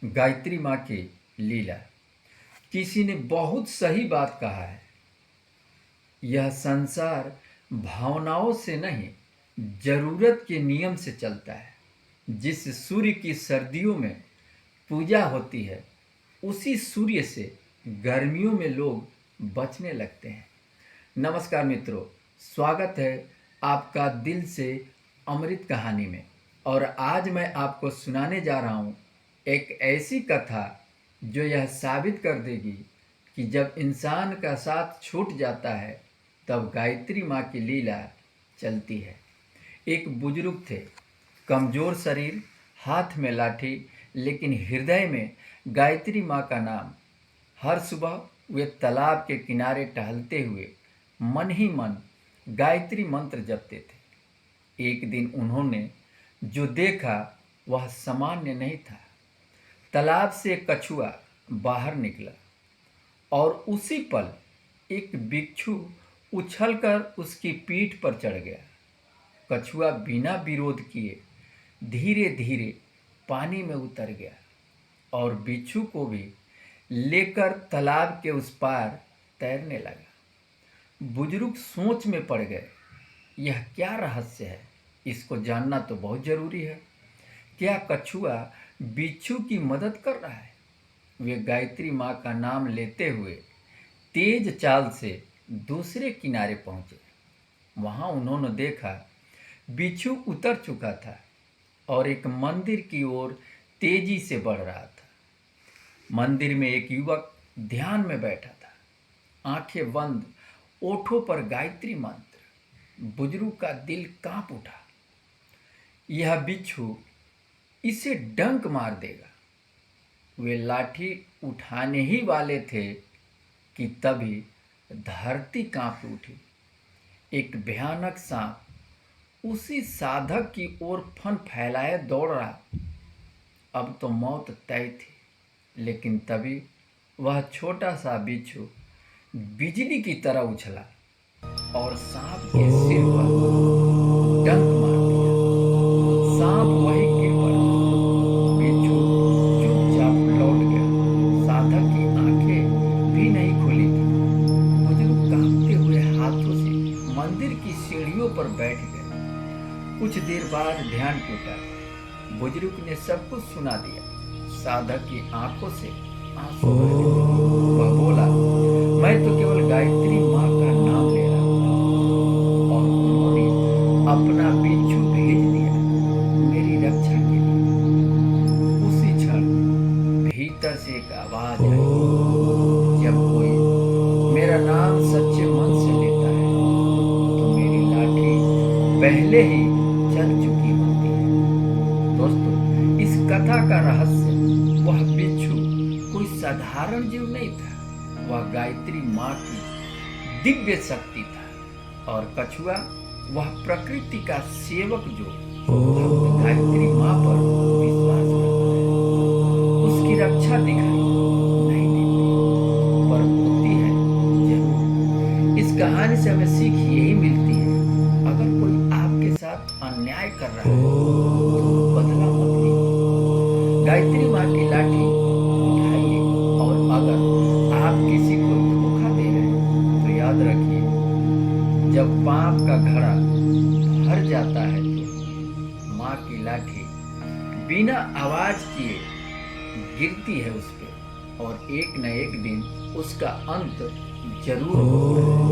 गायत्री माँ की लीला। किसी ने बहुत सही बात कहा है, यह संसार भावनाओं से नहीं, जरूरत के नियम से चलता है। जिस सूर्य की सर्दियों में पूजा होती है, उसी सूर्य से गर्मियों में लोग बचने लगते हैं। नमस्कार मित्रों, स्वागत है आपका दिल से अमृत कहानी में। और आज मैं आपको सुनाने जा रहा हूँ एक ऐसी कथा जो यह साबित कर देगी कि जब इंसान का साथ छूट जाता है तब गायत्री माँ की लीला चलती है। एक बुजुर्ग थे, कमज़ोर शरीर, हाथ में लाठी, लेकिन हृदय में गायत्री माँ का नाम। हर सुबह वे तालाब के किनारे टहलते हुए मन ही मन गायत्री मंत्र जपते थे। एक दिन उन्होंने जो देखा वह सामान्य नहीं था। तालाब से एक कछुआ बाहर निकला और उसी पल एक बिच्छू उछलकर उसकी पीठ पर चढ़ गया। कछुआ बिना विरोध किए धीरे धीरे पानी में उतर गया और बिच्छू को भी लेकर तालाब के उस पार तैरने लगा। बुजुर्ग सोच में पड़ गए, यह क्या रहस्य है, इसको जानना तो बहुत जरूरी है। क्या कछुआ बिच्छू की मदद कर रहा है? वे गायत्री माँ का नाम लेते हुए तेज चाल से दूसरे किनारे पहुँचे। वहाँ उन्होंने देखा बिच्छू उतर चुका था और एक मंदिर की ओर तेजी से बढ़ रहा था। मंदिर में एक युवक ध्यान में बैठा था, आंखें बंद, ओठों पर गायत्री मंत्र। बुजुर्ग का दिल कांप उठा। यह बिच्छू इसे डंक मार देगा। वे लाठी उठाने ही वाले थे कि तभी धरती कांप उठी। एक भयानक सांप उसी साधक की ओर फन फैलाए दौड़ रहा। अब तो मौत तय थी, लेकिन तभी वह छोटा सा बिच्छू बिजली की तरह उछला और सांप के सिर पर डंक मार दिया। सांप वहीं गिर पड़ा। बिच्छू चुपचाप लौट गया। साधक की आंखें भी नहीं खुली थी। बुजुर्ग कांपते हुए हाथों से मंदिर की सीढ़ियों पर बैठ गए। कुछ देर बाद ध्यान टूटा। बुजुर्ग ने सब कुछ सुना दिया। साधक की आंखों से आंसू बह गए। वह बोला, मैं तो केवल गायत्री माँ का नाम ले रहा हूँ और उन्होंने अपना बिच्छू भेज दिया मेरी रक्षा के लिए। उसी क्षण भीतर से एक आवाज आई, जब कोई मेरा नाम सच्चे मन से लेता है तो मेरी लाठी पहले ही चल चुकी होती है। दोस्तों, इस कथा का रहस्य, वह बिच्छू कोई साधारण जीव नहीं था, वह गायत्री माँ की दिव्य शक्ति था। और कछुआ वह प्रकृति का सेवक जो भक्त गायत्री माँ पर विश्वास करता है। उसकी रक्षा दिखाई नहीं देती, पर होती है जरूर। इस कहानी से हमें सीख यही मिलती है, अगर कोई आपके साथ अन्याय कर रहा है तो बदला मत लीजिए। गायत्री माँ की लाठी उठाइए, और अगर आप किसी को धोखा दे रहे हैं तो याद रखिए, जब पाप का घड़ा भर जाता है तो माँ की लाठी बिना आवाज किए गिरती है उस पे, और एक न एक दिन उसका अंत जरूर होता है।